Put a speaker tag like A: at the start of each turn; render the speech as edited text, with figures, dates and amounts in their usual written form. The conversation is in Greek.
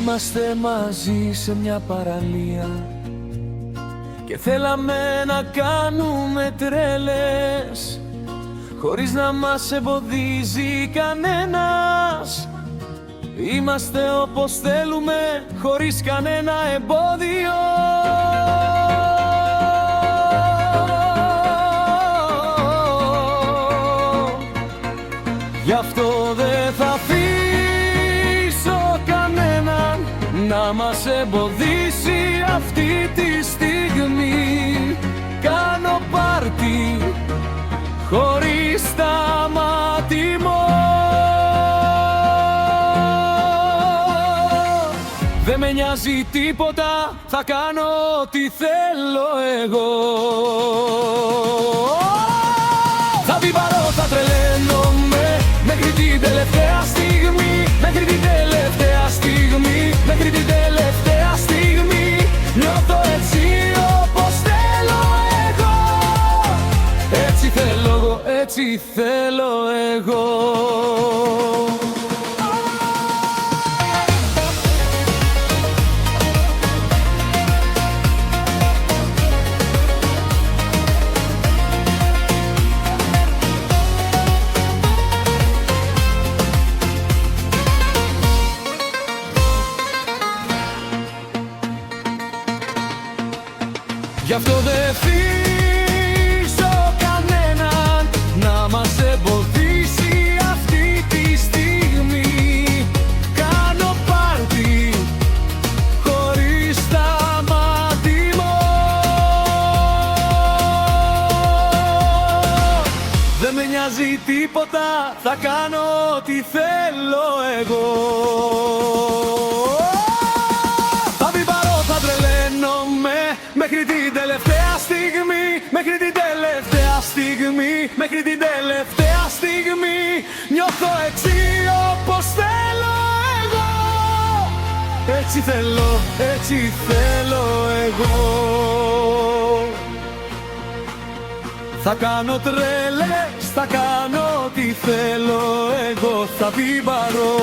A: Είμαστε μαζί σε μια παραλία και θέλαμε να κάνουμε τρέλες, χωρίς να μας εμποδίζει κανένας. Είμαστε όπως θέλουμε, χωρίς κανένα εμπόδιο. Γι' αυτό δεν θα αφήσω κανέναν να μας εμποδίσει αυτή τη στιγμή. Κάνω πάρτι χωρίς σταματημό. Δεν με νοιάζει τίποτα, θα κάνω ό,τι θέλω εγώ. Θα βιμπαρώ, θα τρελαίνομαι μέχρι την τελευταία στιγμή. Μέχρι την τελευταία στιγμή. Μέχρι την τελευταία στιγμή. Νιώθω έτσι όπως θέλω εγώ. Έτσι θέλω εγώ, έτσι θέλω εγώ. Γι' αυτό δεν αφήσω κανέναν να μας εμποδίσει αυτή τη στιγμή. Κάνω πάρτι χωρίς σταματημό. Δεν με νοιάζει τίποτα, θα κάνω ό,τι θέλω εγώ. Μέχρι την τελευταία στιγμή, μέχρι την τελευταία στιγμή, μέχρι την τελευταία στιγμή. Νιώθω έτσι όπως θέλω εγώ. Έτσι θέλω, έτσι θέλω εγώ. Θα κάνω τρέλες, θα κάνω ό,τι θέλω εγώ. Θα βιμπαρώ.